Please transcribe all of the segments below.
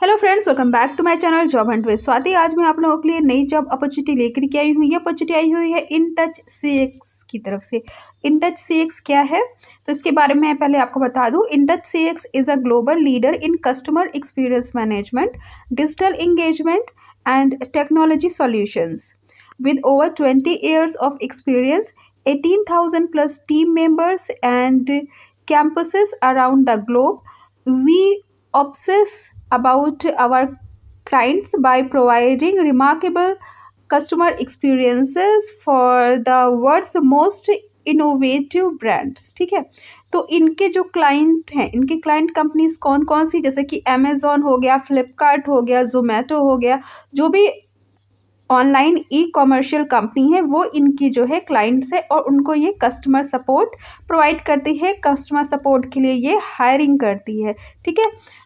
Hello friends, welcome back to my channel job hunt with Swati. आज मैं आप लोगों के लिए नई जॉब अपॉर्चुनिटी लेकर के आई हूँ। ये अपॉर्चुनिटी आई हुई है इनटच सीएक्स की तरफ से। इनटच सीएक्स क्या है तो इसके बारे में पहले आपको बता दूँ। Intouch CX is a global leader in customer experience management, digital engagement and technology solutions with over 20 years of experience, 18,000 plus team members and campuses around the globe. We obsess about our clients by providing remarkable customer experiences for the world's most innovative brands. ठीक है, तो इनके जो client हैं, इनके client companies कौन कौन सी, जैसे कि अमेजोन हो गया, फ्लिपकार्ट हो गया, जोमेटो हो गया, जो भी ऑनलाइन ई कॉमर्शियल कंपनी है वो इनकी जो है क्लाइंट्स है और उनको ये कस्टमर सपोर्ट प्रोवाइड करती है। कस्टमर सपोर्ट के लिए ये हायरिंग करती है। ठीक है,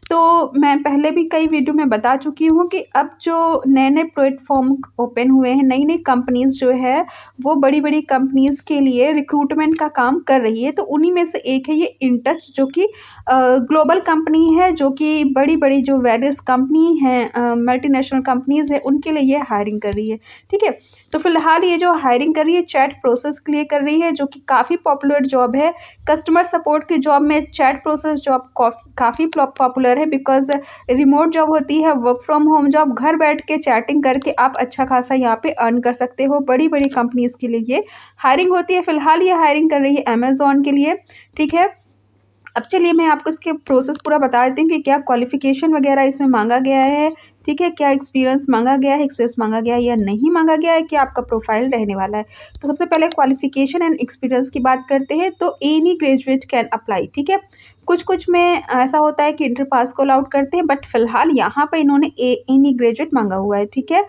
तो मैं पहले भी कई वीडियो में बता चुकी हूँ कि अब जो नए नए प्लेटफॉर्म ओपन हुए हैं, नई नई कंपनीज जो है वो बड़ी बड़ी कंपनीज के लिए रिक्रूटमेंट का काम कर रही है। तो उन्हीं में से एक है ये इनटच, जो कि ग्लोबल कंपनी है, जो कि बड़ी बड़ी जो वेरियस कंपनी हैं, मल्टीनेशनल कंपनीज है, उनके लिए ये हायरिंग कर रही है। ठीक है, तो फिलहाल ये जो हायरिंग कर रही है चैट प्रोसेस के लिए कर रही है, जो कि काफ़ी पॉपुलर जॉब है। कस्टमर सपोर्ट की जॉब में चैट प्रोसेस जॉब काफ़ी पॉपुलर है, बिकॉज रिमोट जॉब होती है, वर्क फ्रॉम होम जॉब। घर बैठ के चैटिंग करके आप अच्छा खासा यहाँ पे अर्न कर सकते हो। बड़ी बड़ी कंपनीज के लिए ये हायरिंग होती है। फिलहाल ये हायरिंग कर रही है अमेजोन के लिए। ठीक है, अब चलिए मैं आपको इसके प्रोसेस पूरा बता देती हूँ कि क्या क्वालिफिकेशन वगैरह इसमें मांगा गया है। ठीक है, क्या एक्सपीरियंस मांगा गया है, एक्सपीरियंस मांगा गया है या नहीं मांगा गया है, क्या आपका प्रोफाइल रहने वाला है। तो सबसे पहले क्वालिफिकेशन एंड एक्सपीरियंस की बात करते हैं, तो एनी ग्रेजुएट कैन अप्लाई। ठीक है, कुछ में ऐसा होता है कि इंटर पास को अलाउड करते हैं, बट फिलहाल यहाँ पर इन्होंने एनी ग्रेजुएट मांगा हुआ है। ठीक है,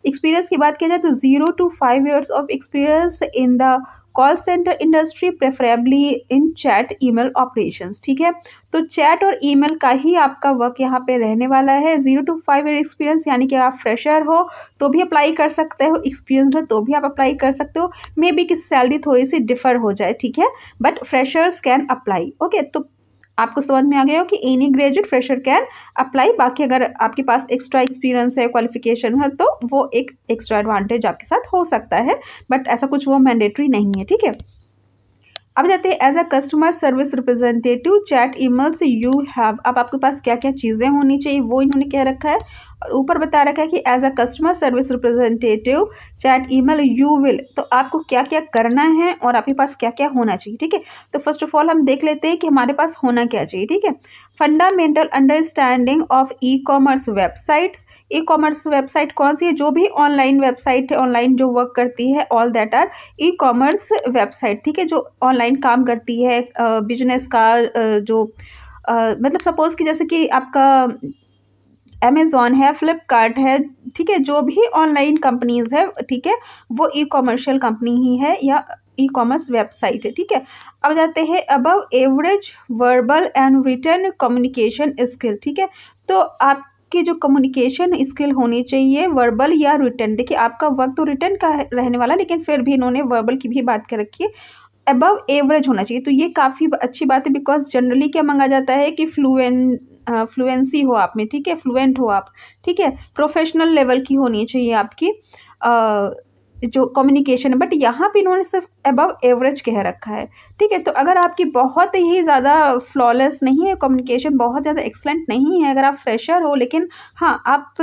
एक्सपीरियंस की बात की जाए तो 0 to 5 years of experience in the call centre industry, preferably in chat email operations. ठीक है, तो चैट और ईमेल का ही आपका वर्क यहाँ पे रहने वाला है। 0 to 5 year एक्सपीरियंस, यानी कि आप फ्रेशर हो तो भी अप्लाई कर सकते हो, एक्सपीरियंस हो तो भी आप अप्लाई कर सकते हो। मे बी कि सैलरी थोड़ी सी डिफर हो जाए। ठीक है, but freshers can apply. Okay, तो आपको समझ में आ गया हो कि any graduate fresher can apply. बाकी अगर आपके पास एक्स्ट्रा एक्सपीरियंस है, क्वालिफिकेशन है, तो वो एक एक्स्ट्रा एडवांटेज आपके साथ हो सकता है, बट ऐसा कुछ वो मैंडेटरी नहीं है। ठीक है, अब जाते हैं as a customer service representative chat emails you have. अब आपके पास क्या क्या चीज़ें होनी चाहिए वो इन्होंने कह रखा है, और ऊपर बता रखा है कि as a customer service representative chat email you will. तो आपको क्या क्या करना है और आपके पास क्या क्या होना चाहिए। ठीक है, तो फर्स्ट ऑफ ऑल हम देख लेते हैं कि हमारे पास होना क्या चाहिए। ठीक है, fundamental understanding of e commerce websites. E commerce website कौन सी है, जो भी ऑनलाइन वेबसाइट है, ऑनलाइन जो वर्क करती है, all that R e commerce website. ठीक है, जो ऑनलाइन काम करती है, बिजनेस का जो मतलब सपोज कि जैसे कि आपका अमेजोन है, फ्लिपकार्ट है। ठीक है, जो भी ऑनलाइन कंपनीज है, ठीक है, वो ई कॉमर्शियल कंपनी ही है या ई कॉमर्स वेबसाइट है। ठीक है, अब जाते हैं above average verbal and written communication skill. ठीक है, तो आपकी जो कम्युनिकेशन स्किल होनी चाहिए, वर्बल या रिटन। देखिए, आपका वर्क तो रिटन का रहने वाला, लेकिन फिर भी इन्होंने वर्बल की भी बात कर रखी है। अबव एवरेज होना चाहिए, तो ये काफ़ी अच्छी बात है, बिकॉज जनरली क्या मांगा जाता है कि फ्लुएंसी हो आप में। ठीक है, फ्लुएंट हो आप। ठीक है, प्रोफेशनल लेवल की होनी चाहिए आपकी जो कम्युनिकेशन है, बट यहाँ पे इन्होंने सिर्फ अबव एवरेज कह रखा है। ठीक है, तो अगर आपकी बहुत ही ज़्यादा फ्लॉलेस नहीं है कम्युनिकेशन, बहुत ज़्यादा एक्सलेंट नहीं है, अगर आप फ्रेशर हो, लेकिन हाँ आप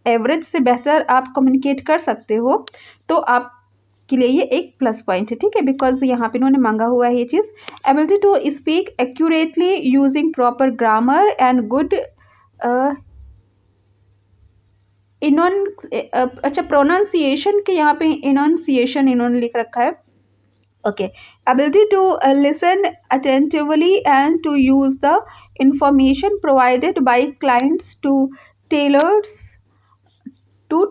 एवरेज से बेहतर आप कम्युनिकेट कर सकते हो, तो आप के लिए ये एक प्लस पॉइंट है। ठीक है, बिकॉज यहाँ पे इन्होंने मांगा हुआ है ये चीज़। Ability to speak accurately using proper grammar and good अच्छा प्रोनाउंसिएशन के यहाँ पे इनोन्सिएशन इन्होंने लिख रखा है। Okay, ability to listen attentively and to use the information provided by clients to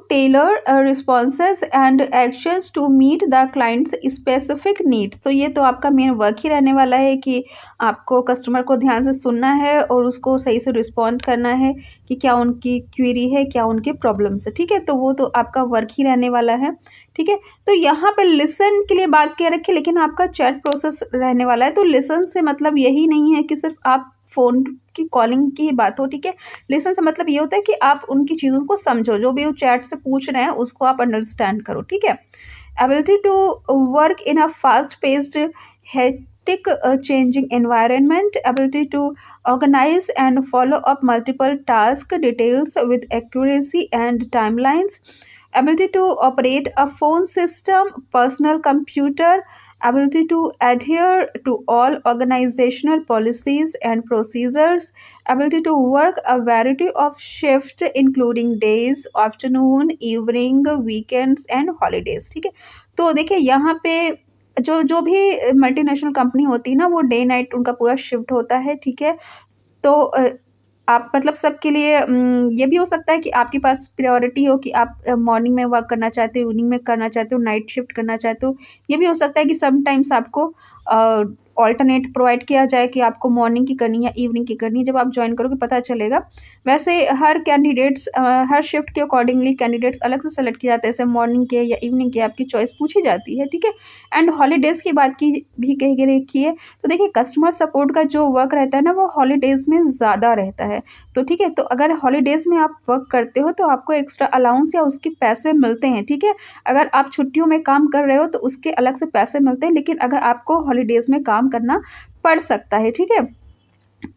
tailor responses and actions to meet the client's specific needs। तो ये तो आपका मेन वर्क ही रहने वाला है कि आपको कस्टमर को ध्यान से सुनना है और उसको सही से रिस्पॉन्ड करना है कि क्या उनकी क्वेरी है, क्या उनके प्रॉब्लम्स है। ठीक है, तो वो तो आपका वर्क ही रहने वाला है। ठीक है, तो यहाँ पर लिसन के लिए बात कह रखी है, लेकिन आपका चैट प्रोसेस रहने वाला है। तो लिसन से मतलब यही नहीं है कि सिर्फ आप फ़ोन की कॉलिंग की ही बात हो, ठीक है। लिसन से मतलब ये होता है कि आप उनकी चीज़ों को समझो, जो भी वो चैट से पूछ रहे हैं उसको आप अंडरस्टैंड करो, ठीक है। Ability to work in a fast-paced, hectic, changing environment, ability to organize and follow up multiple task details with accuracy and timelines, ability to operate a phone system, personal computer, ability to adhere to all organizational policies and procedures, ability to work a variety of shifts including days, afternoon, evening, weekends and holidays, ठीक है। तो देखिए यहाँ पे जो जो भी multinational company होती है ना, वो डे नाइट उनका पूरा शिफ्ट होता है, ठीक है। तो आप मतलब सबके लिए ये भी हो सकता है कि आपके पास प्रायोरिटी हो कि आप मॉर्निंग में वर्क करना चाहते हो, इवनिंग में करना चाहते हो, नाइट शिफ्ट करना चाहते हो। ये भी हो सकता है कि समटाइम्स आपको ऑल्टरनेट प्रोवाइड किया जाए कि आपको मॉर्निंग की करनी है, इवनिंग की करनी है। जब आप जॉइन करोगे पता चलेगा। वैसे हर कैंडिडेट्स हर शिफ्ट के अकॉर्डिंगली कैंडिडेट्स अलग से सेलेक्ट किए जाते हैं, जैसे मॉर्निंग के या इवनिंग के आपकी चॉइस पूछी जाती है, ठीक है। एंड हॉलीडेज़ की बात की भी कही रखी है। तो देखिए कस्टमर सपोर्ट का जो वर्क रहता है ना, वो हॉलीडेज़ में ज़्यादा रहता है। तो ठीक है, तो अगर हॉलीडेज़ में आप वर्क करते हो तो आपको एक्स्ट्रा अलाउंस या उसके पैसे मिलते हैं, ठीक है। अगर आप छुट्टियों में काम कर रहे हो तो उसके अलग से पैसे मिलते हैं, लेकिन अगर आपको हॉलीडेज़ में काम करना पड़ सकता है, ठीक है।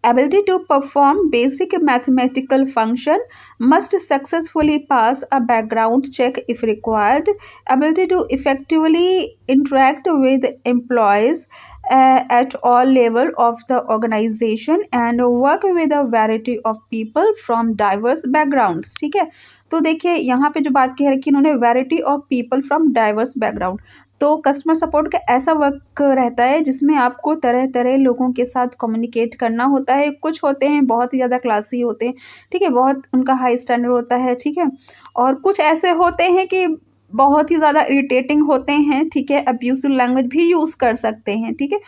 Ability to perform basic mathematical function, must successfully pass a background check if required. Ability to effectively interact with employees at all level of the organization and work with a variety of people from diverse backgrounds, ठीक है। तो देखिए यहाँ पे जो बात कह रखी इन्होंने, variety of people from diverse background. तो कस्टमर सपोर्ट का ऐसा वर्क रहता है जिसमें आपको तरह तरह लोगों के साथ कम्युनिकेट करना होता है। कुछ होते हैं बहुत ही ज़्यादा क्लासी होते हैं, ठीक है, बहुत उनका हाई स्टैंडर्ड होता है, ठीक है। और कुछ ऐसे होते हैं कि बहुत ही ज़्यादा इरिटेटिंग होते हैं, ठीक है, अब्यूसिव लैंग्वेज भी यूज़ कर सकते हैं, ठीक है।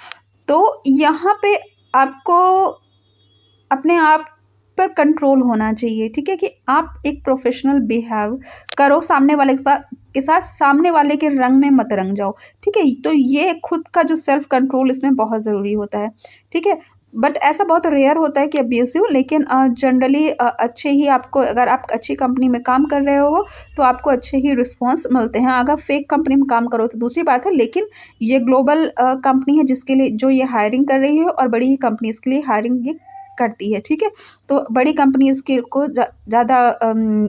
तो यहाँ पे आपको अपने आप पर कंट्रोल होना चाहिए, ठीक है, कि आप एक प्रोफेशनल बिहेव करो सामने वाले के साथ, सामने वाले के रंग में मत रंग जाओ, ठीक है। तो ये खुद का जो सेल्फ कंट्रोल इसमें बहुत ज़रूरी होता है, ठीक है। बट ऐसा बहुत रेयर होता है कि अब्यूसिव, लेकिन जनरली अच्छे ही आपको, अगर आप अच्छी कंपनी में काम कर रहे हो तो आपको अच्छे ही रिस्पॉन्स मिलते हैं। अगर फेक कंपनी में काम करो तो दूसरी बात है, लेकिन ये ग्लोबल कंपनी है जिसके लिए जो ये हायरिंग कर रही है, और बड़ी ही कंपनीज़ के लिए हायरिंग ये करती है, ठीक है। तो बड़ी कंपनीज़ के को ज़्यादा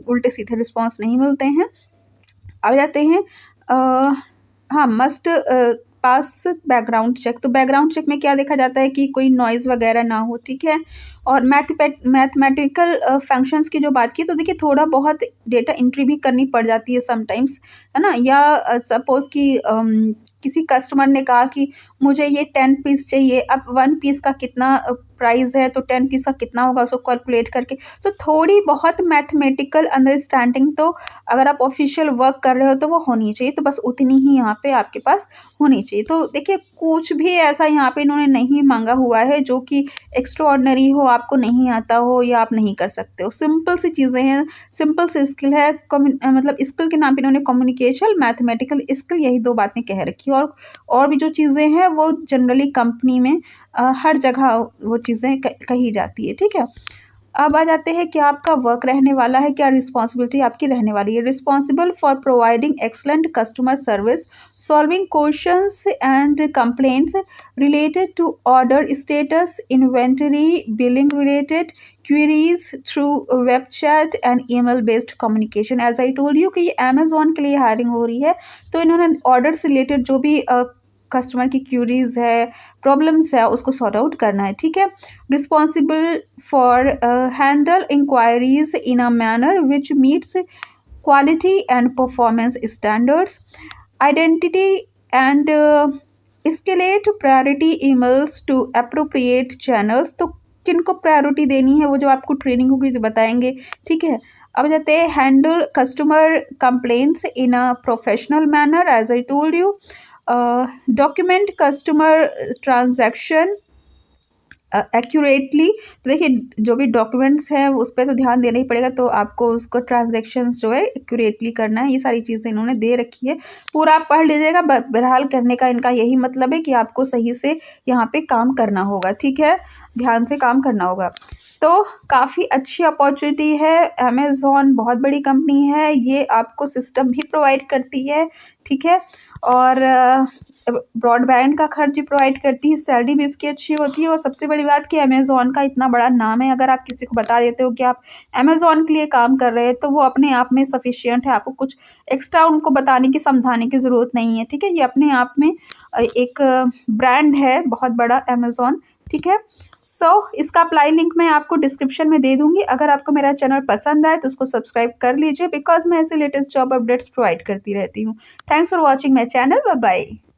उल्टे सीधे रिस्पॉन्स नहीं मिलते हैं। आ जाते हैं हाँ, मस्ट पास बैकग्राउंड चेक। तो बैकग्राउंड चेक में क्या देखा जाता है कि कोई नॉइज़ वगैरह ना हो, ठीक है। और मैथमेटिकल फंक्शंस की जो बात की, तो देखिए थोड़ा बहुत डेटा एंट्री भी करनी पड़ जाती है समटाइम्स, है ना। या सपोज़ कि किसी कस्टमर ने कहा कि मुझे ये 10 पीस चाहिए, अब 1 पीस का कितना प्राइस है, तो 10 पीस का कितना होगा उसको कैलकुलेट करके, तो थोड़ी बहुत मैथमेटिकल अंडरस्टैंडिंग तो अगर आप ऑफिशियल वर्क कर रहे हो तो वो होनी चाहिए। तो बस उतनी ही यहाँ पे आपके पास होनी चाहिए। तो देखिए कुछ भी ऐसा यहाँ पे इन्होंने नहीं मांगा हुआ है जो कि एक्स्ट्राऑर्डिनरी हो, आपको नहीं आता हो या आप नहीं कर सकते हो। सिंपल सी चीज़ें हैं, सिंपल सी स्किल है। मतलब स्किल के नाम पे इन्होंने कम्युनिकेशन, मैथमेटिकल स्किल, यही 2 बातें कह रखी है। और भी जो चीज़ें हैं वो जनरली कंपनी में हर जगह वो चीज़ें कही जाती है, ठीक है। अब आ जाते हैं क्या आपका वर्क रहने वाला है, क्या रिस्पॉन्सिबिलिटी आपकी रहने वाली है। Responsible for providing excellent customer service, solving questions and complaints related to order status, inventory, billing related queries through web chat and email based communication. As I told you कि ये अमेजोन के लिए hiring हो रही है, तो इन्होंने order से रिलेटेड जो भी कस्टमर की क्यूरीज़ है, प्रॉब्लम्स है, उसको सॉर्ट आउट करना है, ठीक है। Responsible for handle inquiries in a manner which meets quality and performance standards, identity and escalate priority emails to appropriate channels. तो किनको प्रायोरिटी देनी है वो जो आपको ट्रेनिंग होगी तो बताएंगे, ठीक है। अब जाते हैं handle customer complaints in a professional manner, as I told you. Document customer transaction accurately. तो देखिए जो भी डॉक्यूमेंट्स हैं उस पर तो ध्यान देना ही पड़ेगा, तो आपको उसको ट्रांजैक्शंस जो है एक्यूरेटली करना है। ये सारी चीज़ें इन्होंने दे रखी है, पूरा आप पढ़ लीजिएगा। बहरहाल करने का इनका यही मतलब है कि आपको सही से यहाँ पे काम करना होगा, ठीक है। ध्यान से काम करना होगा। तो काफ़ी अच्छी अपॉर्चुनिटी है, अमेज़न बहुत बड़ी कंपनी है, ये आपको सिस्टम भी प्रोवाइड करती है, ठीक है? और ब्रॉडबैंड का खर्च भी प्रोवाइड करती है, सैलरी भी इसकी अच्छी होती है और सबसे बड़ी बात कि अमेज़न का इतना बड़ा नाम है, अगर आप किसी को बता देते हो कि आप अमेज़न के लिए काम कर रहे हैं, तो वो अपने आप में सफिशिएंट है, आपको कुछ एक्स्ट्रा उनको बताने की, समझाने की ज़रूरत नहीं है, ठीक है? ये अपने आप में एक ब्रांड है बहुत बड़ा अमेज़न, ठीक है? इसका अप्लाई लिंक मैं आपको डिस्क्रिप्शन में दे दूँगी। अगर आपको मेरा चैनल पसंद आए तो उसको सब्सक्राइब कर लीजिए बिकॉज़ मैं ऐसे लेटेस्ट जॉब अपडेट्स प्रोवाइड करती रहती हूँ। Thanks for watching my channel. Bye bye.